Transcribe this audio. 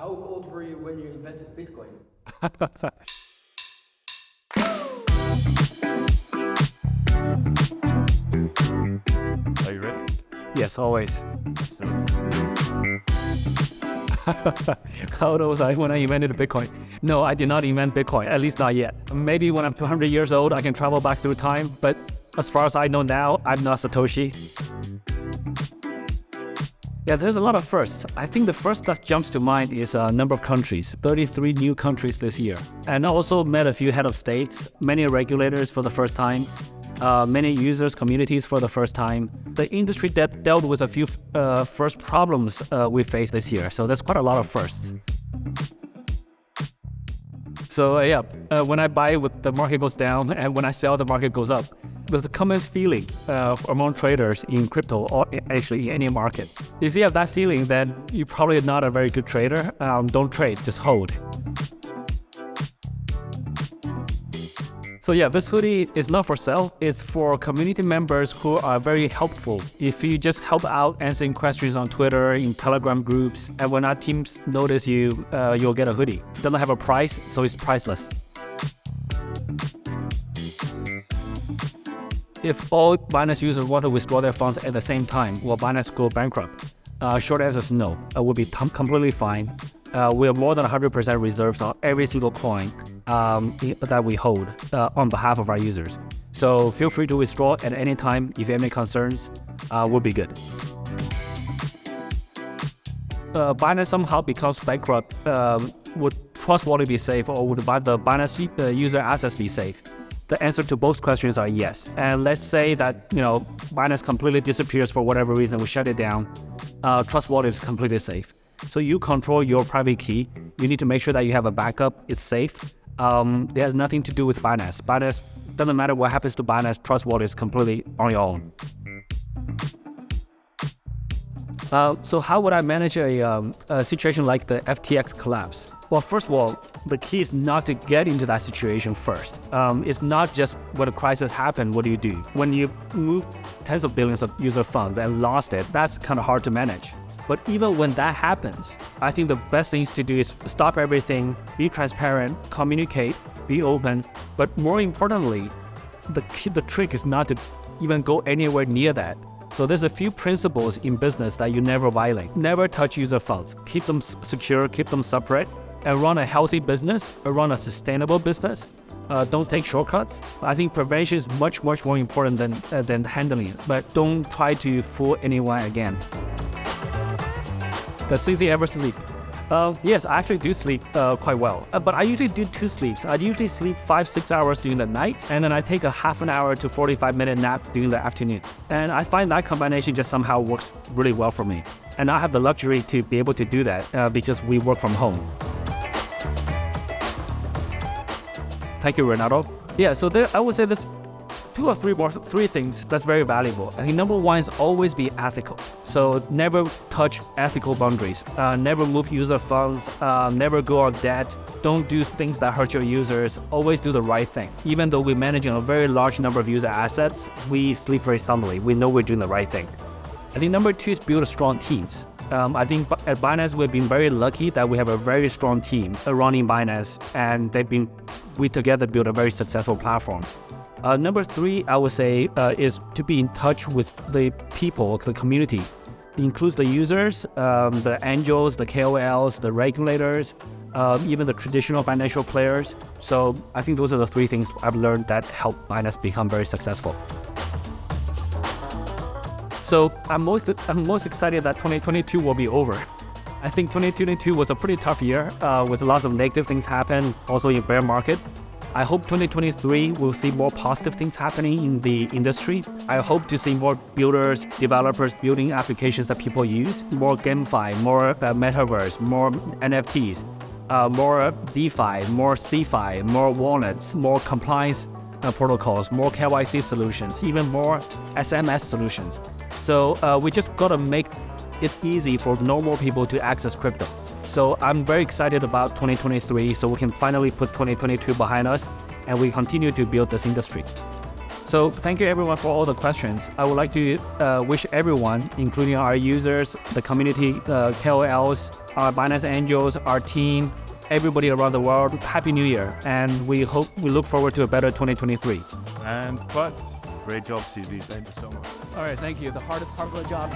How old were you when you invented Bitcoin? Are you ready? Yes, always. So. How old was I when I invented Bitcoin? No, I did not invent Bitcoin, at least not yet. Maybe when I'm 200 years old, I can travel back through time, but as far as I know now, I'm not Satoshi. Yeah, there's a lot of firsts. I think the first that jumps to mind is a number of countries, 33 new countries this year. And I also met a few head of states, many regulators for the first time, many users, communities for the first time. The industry dealt with a few first problems we faced this year. So there's quite a lot of firsts. So when I buy, the market goes down, and when I sell, the market goes up. There's a common feeling among traders in crypto, or actually in any market. If you have that feeling, then you're probably not a very good trader. Don't trade, just hold. So yeah, this hoodie is not for sale. It's for community members who are very helpful. If you just help out answering questions on Twitter, in Telegram groups, and when our teams notice you, you'll get a hoodie. It doesn't have a price, so it's priceless. If all Binance users want to withdraw their funds at the same time, will Binance go bankrupt? Short answer is no. It will be completely fine. We have more than 100% reserves on every single coin that we hold on behalf of our users. So feel free to withdraw at any time. If you have any concerns, we'll be good. Binance somehow becomes bankrupt. Would Trust Wallet be safe, or would the Binance user assets be safe? The answer to both questions are yes. And let's say that Binance completely disappears for whatever reason, we shut it down. Trust Wallet is completely safe. So you control your private key. You need to make sure that you have a backup. It's safe. It has nothing to do with Binance. Binance, doesn't matter what happens to Binance, Trust Wallet is completely on your own. So how would I manage a situation like the FTX collapse? Well, first of all, the key is not to get into that situation first. It's not just when a crisis happens, what do you do? When you move tens of billions of user funds and lost it, that's kind of hard to manage. But even when that happens, I think the best things to do is stop everything, be transparent, communicate, be open. But more importantly, the trick is not to even go anywhere near that. So there's a few principles in business that you never violate. Never touch user funds. Keep them secure, keep them separate, and run a healthy business, or run a sustainable business. Don't take shortcuts. I think prevention is much more important than handling it. But don't try to fool anyone again. Does Cindy ever sleep? Yes, I actually do sleep quite well. But I usually do 2 sleeps. I usually sleep 5-6 hours during the night, and then I take a half an hour to 45-minute nap during the afternoon. And I find that combination just somehow works really well for me. And I have the luxury to be able to do that because we work from home. Thank you, Renato. Yeah, so I would say there's 2 or 3 things that's very valuable. I think number 1 is always be ethical. So never touch ethical boundaries. Never move user funds. Never go on debt. Don't do things that hurt your users. Always do the right thing. Even though we're managing a very large number of user assets, we sleep very soundly. We know we're doing the right thing. I think number 2 is build strong teams. I think at Binance, we've been very lucky that we have a very strong team running Binance, and we together built a very successful platform. Number 3, I would say, is to be in touch with the people, the community. It includes the users, the angels, the KOLs, the regulators, even the traditional financial players. So I think those are the 3 things I've learned that help Binance become very successful. So I'm most excited that 2022 will be over. I think 2022 was a pretty tough year with lots of negative things happen, also in bear market. I hope 2023 will see more positive things happening in the industry. I hope to see more builders, developers building applications that people use, more GameFi, more metaverse, more NFTs, more DeFi, more CeFi, more wallets, more compliance protocols, more KYC solutions, even more SMS solutions. So we just got to make it easy for normal people to access crypto. So I'm very excited about 2023, so we can finally put 2022 behind us and we continue to build this industry. So thank you everyone for all the questions. I would like to wish everyone, including our users, the community, KOLs, our Binance Angels, our team, everybody around the world, Happy New Year. And we look forward to a better 2023. And quite great job, CV. Thank you so much. All right, thank you. The hardest part of the job.